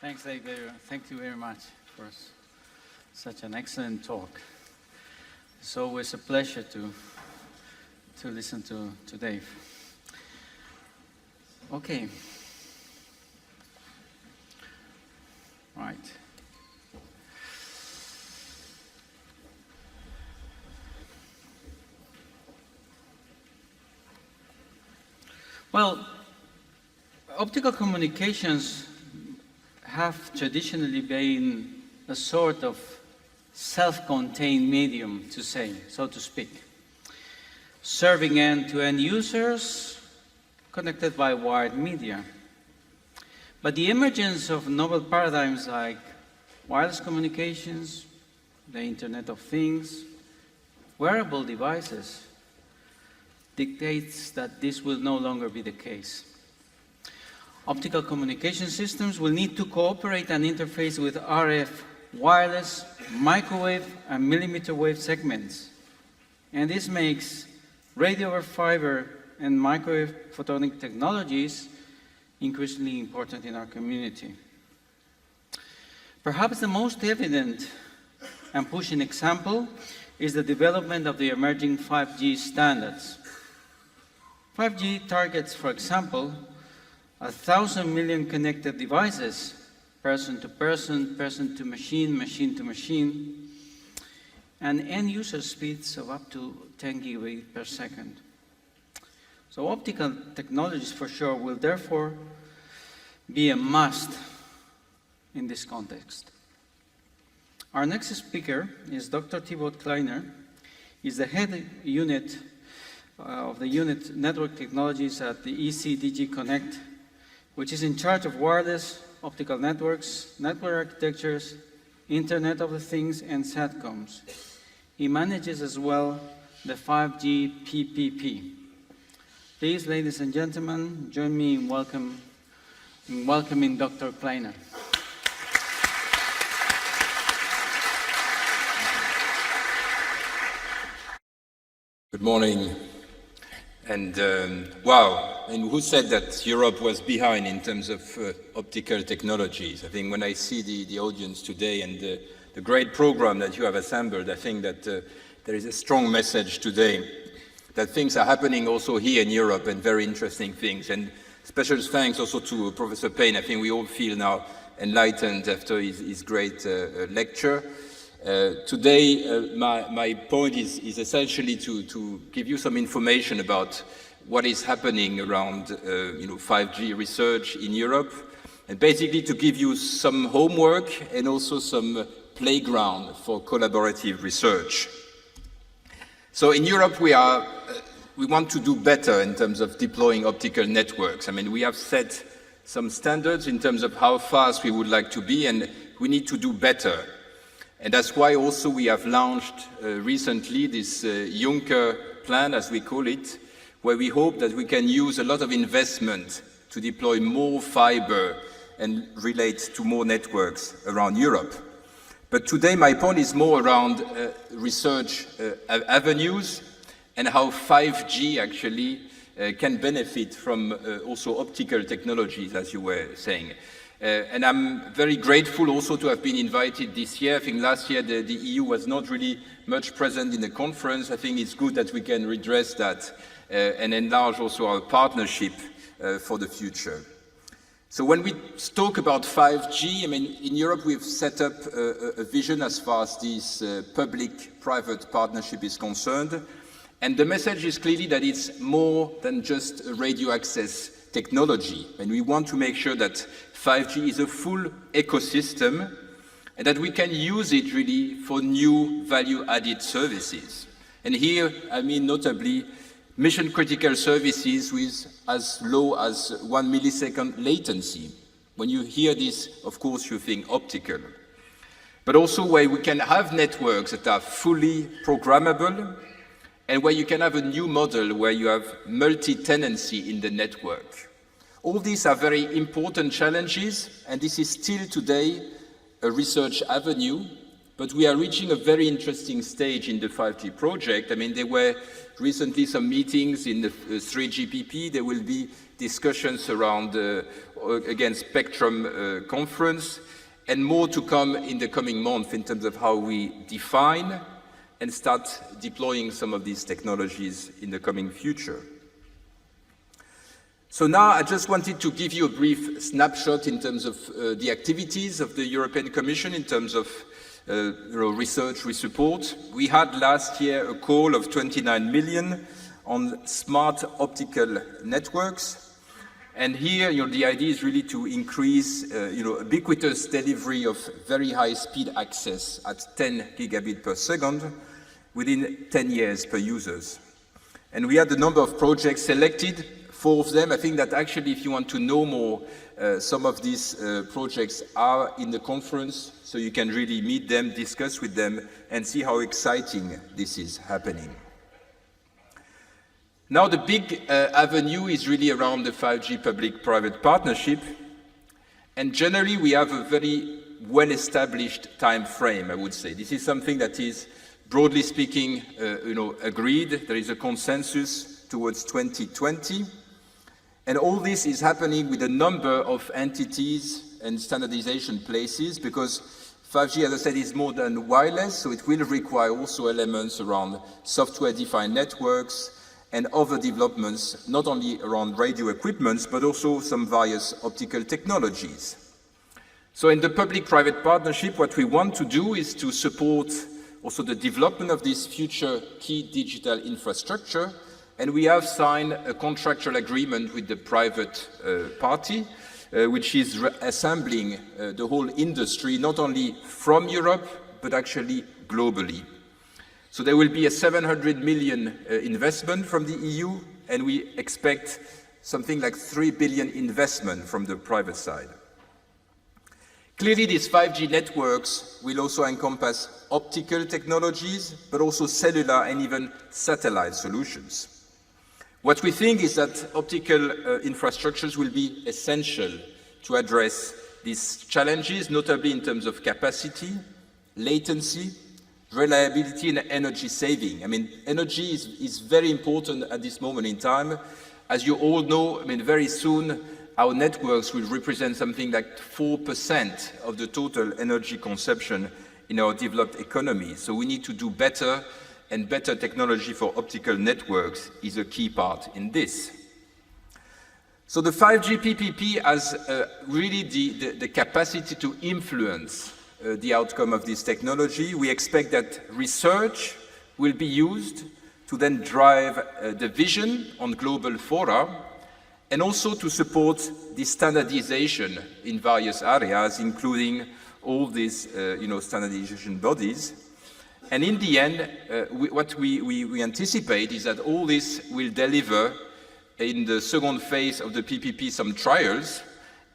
Thanks, Dave. Thank you very much for such an excellent talk. It's always a pleasure to listen to Dave. Okay. Right. Well, optical communications have traditionally been a sort of self-contained medium, so to speak, serving end-to-end users connected by wired media. But the emergence of novel paradigms like wireless communications, the Internet of Things, wearable devices, dictates that this will no longer be the case. Optical communication systems will need to cooperate and interface with RF, wireless, microwave, and millimeter wave segments. And this makes radio over fiber and microwave photonic technologies increasingly important in our community. Perhaps the most evident and pushing example is the development of the emerging 5G standards. 5G targets, for example, 1,000 million connected devices, person to person, person to machine, machine to machine, and end-user speeds of up to 10 gigabits per second. So optical technologies, for sure, will therefore be a must in this context. Our next speaker is Dr. Thibaut Kleiner. He's the head unit of the unit Network Technologies at the ECDG Connect, which is in charge of wireless, optical networks, network architectures, Internet of the Things, and SATCOMs. He manages as well the 5G PPP. Please, ladies and gentlemen, join me in welcoming Dr. Kleiner. Good morning. And wow, and who said that Europe was behind in terms of optical technologies? I think when I see the audience today and the great program that you have assembled, I think that there is a strong message today that things are happening also here in Europe, and very interesting things. And special thanks also to Professor Payne. I think we all feel now enlightened after his great lecture. Today, my point is essentially to give you some information about what is happening around 5G research in Europe, and basically to give you some homework and also some playground for collaborative research. So in Europe, we want to do better in terms of deploying optical networks. I mean, we have set some standards in terms of how fast we would like to be, and we need to do better. And that's why also we have launched recently this Juncker plan, as we call it, where we hope that we can use a lot of investment to deploy more fiber and relate to more networks around Europe. But today my point is more around research avenues and how 5G actually can benefit from also optical technologies, as you were saying. And I'm very grateful also to have been invited this year. I think last year the EU was not really much present in the conference. I think it's good that we can redress that and enlarge also our partnership for the future. So when we talk about 5G, I mean, in Europe we've set up a vision as far as this public-private partnership is concerned. And the message is clearly that it's more than just a radio access technology. And we want to make sure that 5G is a full ecosystem and that we can use it really for new value-added services. And here, I mean notably, mission-critical services with as low as 1 millisecond latency. When you hear this, of course, you think optical. But also where we can have networks that are fully programmable and where you can have a new model where you have multi-tenancy in the network. All these are very important challenges, and this is still today a research avenue, but we are reaching a very interesting stage in the 5G project. I mean, there were recently some meetings in the 3GPP. There will be discussions around, again, Spectrum conference, and more to come in the coming month in terms of how we define and start deploying some of these technologies in the coming future. So now I just wanted to give you a brief snapshot in terms of the activities of the European Commission in terms of research we support. We had last year a call of 29 million on smart optical networks. And here, the idea is really to increase, ubiquitous delivery of very high-speed access at 10 gigabit per second within 10 years per users. And we had a number of projects selected, 4 of them. I think that actually, if you want to know more, some of these projects are in the conference, so you can really meet them, discuss with them, and see how exciting this is happening. Now the big avenue is really around the 5G public-private partnership, and generally we have a very well-established time frame, I would say. This is something that is, broadly speaking, agreed. There is a consensus towards 2020, and all this is happening with a number of entities and standardization places, because 5G, as I said, is more than wireless, so it will require also elements around software-defined networks, and other developments, not only around radio equipments, but also some various optical technologies. So in the public-private partnership, what we want to do is to support also the development of this future key digital infrastructure, and we have signed a contractual agreement with the private party, which is assembling the whole industry, not only from Europe, but actually globally. So there will be a 700 million investment from the EU, and we expect something like 3 billion investment from the private side. Clearly, these 5G networks will also encompass optical technologies, but also cellular and even satellite solutions. What we think is that optical infrastructures will be essential to address these challenges, notably in terms of capacity, latency, reliability and energy saving. I mean, energy is very important at this moment in time. As you all know, very soon our networks will represent something like 4% of the total energy consumption in our developed economy. So we need to do better, and better technology for optical networks is a key part in this. So the 5G PPP has really the capacity to influence the outcome of this technology. We expect that research will be used to then drive the vision on global fora, and also to support the standardization in various areas, including all these standardization bodies. And in the end, what we anticipate is that all this will deliver in the second phase of the PPP some trials,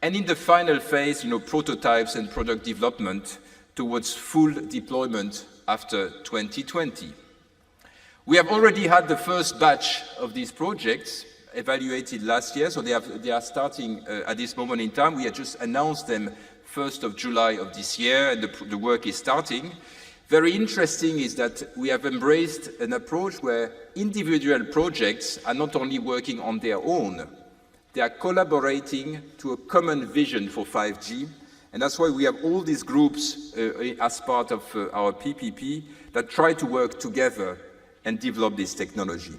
and in the final phase, prototypes and product development towards full deployment after 2020. We have already had the first batch of these projects evaluated last year, so they are starting at this moment in time. We have just announced them 1st of July of this year, and the work is starting. Very interesting is that we have embraced an approach where individual projects are not only working on their own, they are collaborating to a common vision for 5G, and that's why we have all these groups as part of our PPP that try to work together and develop this technology.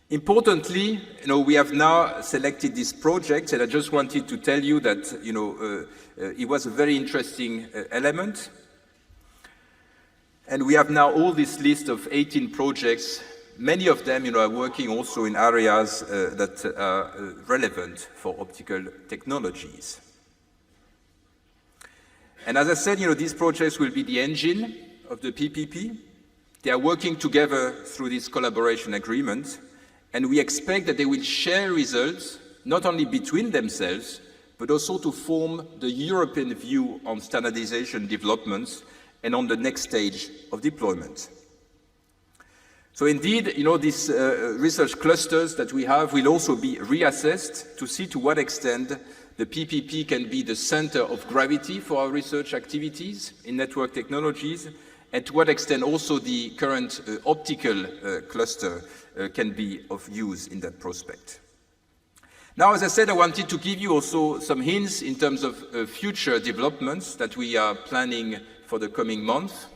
Importantly, we have now selected this project, and I just wanted to tell you that it was a very interesting element. And we have now all this list of 18 projects. Many of them are working also in areas that are relevant for optical technologies. And as I said, these projects will be the engine of the PPP. They are working together through this collaboration agreement, and we expect that they will share results not only between themselves, but also to form the European view on standardization developments and on the next stage of deployment. So indeed, these research clusters that we have will also be reassessed to see to what extent the PPP can be the center of gravity for our research activities in network technologies, and to what extent also the current optical cluster can be of use in that prospect. Now, as I said, I wanted to give you also some hints in terms of future developments that we are planning for the coming month.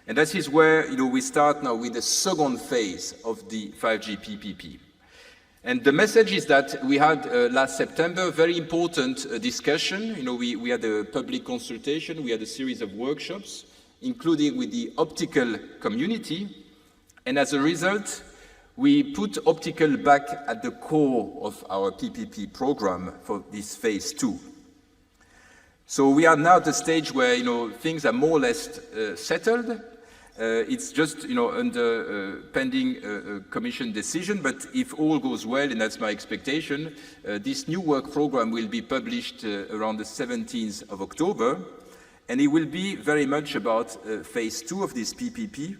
And that is where we start now with the second phase of the 5G PPP. And the message is that we had last September a very important discussion. We had a public consultation, we had a series of workshops, including with the optical community. And as a result, we put optical back at the core of our PPP program for this phase 2. So we are now at the stage where things are more or less settled. It's just under pending Commission decision, but if all goes well, and that's my expectation, this new work program will be published around the 17th of October, and it will be very much about phase 2 of this PPP,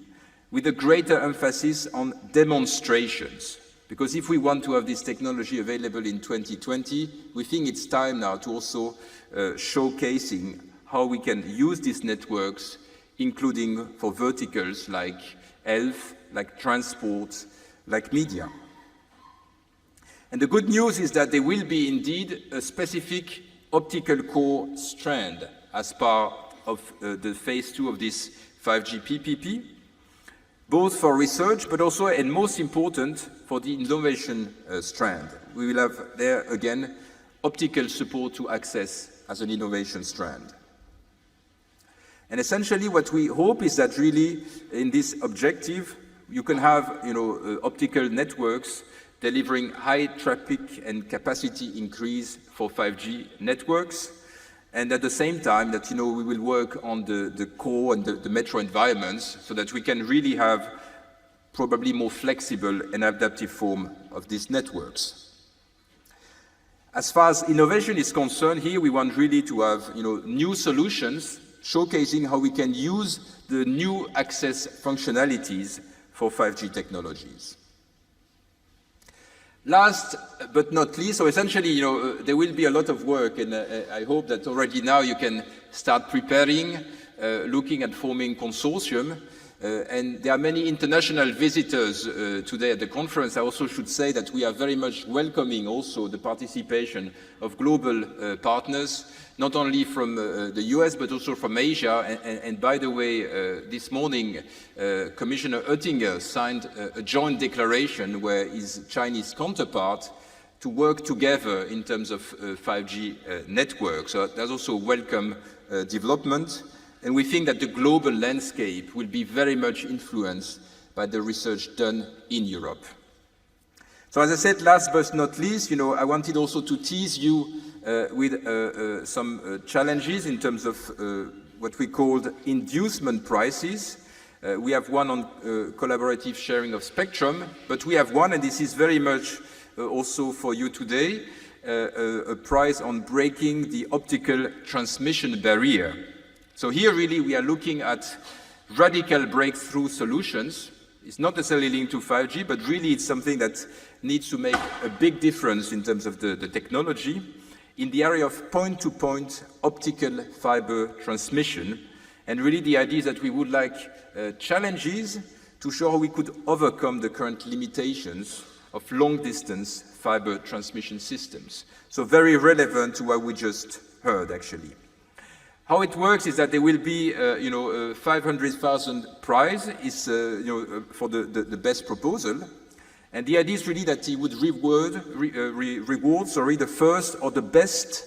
with a greater emphasis on demonstrations. Because if we want to have this technology available in 2020, we think it's time now to also showcasing how we can use these networks, including for verticals like health, like transport, like media. And the good news is that there will be indeed a specific optical core strand as part of the phase 2 of this 5G PPP, both for research, but also, and most important, for the innovation strand. We will have there, again, optical support to access as an innovation strand. And essentially what we hope is that really in this objective, you can have optical networks delivering high traffic and capacity increase for 5G networks, and at the same time that we will work on the core and the metro environments so that we can really have probably more flexible and adaptive form of these networks. As far as innovation is concerned, here we want really to have new solutions showcasing how we can use the new access functionalities for 5G technologies. Last but not least, so essentially, there will be a lot of work, and I hope that already now you can start preparing, looking at forming consortium. And there are many international visitors today at the conference. I also should say that we are very much welcoming also the participation of global partners, not only from the US, but also from Asia. And by the way, this morning, Commissioner Oettinger signed a joint declaration where his Chinese counterpart to work together in terms of 5G networks. So that's also a welcome development. And we think that the global landscape will be very much influenced by the research done in Europe. So as I said, last but not least, I wanted also to tease you with some challenges in terms of what we called inducement prices. We have one on collaborative sharing of spectrum, but we have one, and this is very much also for you today, a prize on breaking the optical transmission barrier. So here really we are looking at radical breakthrough solutions. It's not necessarily linked to 5G, but really it's something that needs to make a big difference in terms of the technology in the area of point-to-point optical fiber transmission. And really the idea is that we would like challenges to show how we could overcome the current limitations of long-distance fiber transmission systems. So very relevant to what we just heard, actually. How it works is that there will be, a 500,000 prize is, for the best proposal, and the idea is really that he would reward the first or the best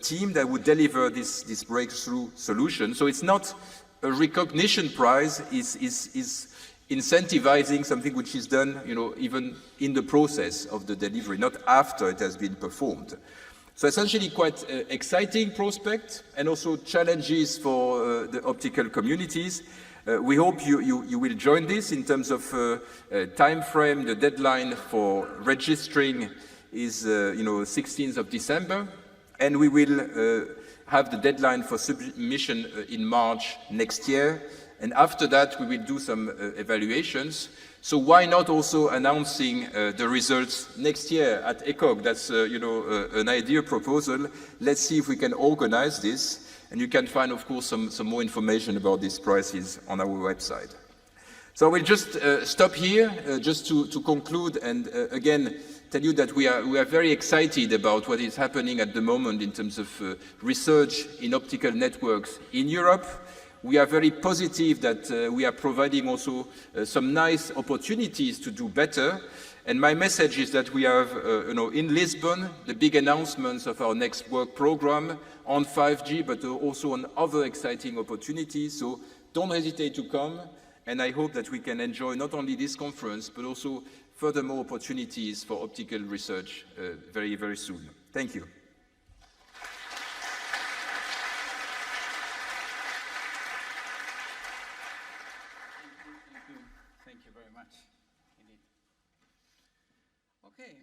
team that would deliver this breakthrough solution. So it's not a recognition prize; is incentivizing something which is done, even in the process of the delivery, not after it has been performed. So essentially quite exciting prospect and also challenges for the optical communities. We hope you will join this in terms of time frame. The deadline for registering is 16th of December, and we will have the deadline for submission in March next year. And after that, we will do some evaluations. So why not also announcing the results next year at Ecoc? That's an ideal proposal. Let's see if we can organize this. And you can find, of course, some more information about these prizes on our website. So I will just stop here, just to conclude, and again, tell you that we are very excited about what is happening at the moment in terms of research in optical networks in Europe. We are very positive that we are providing also some nice opportunities to do better. And my message is that we have, in Lisbon, the big announcements of our next work program on 5G, but also on other exciting opportunities. So don't hesitate to come. And I hope that we can enjoy not only this conference, but also furthermore opportunities for optical research very, very soon. Thank you. Thank you very much indeed. Okay.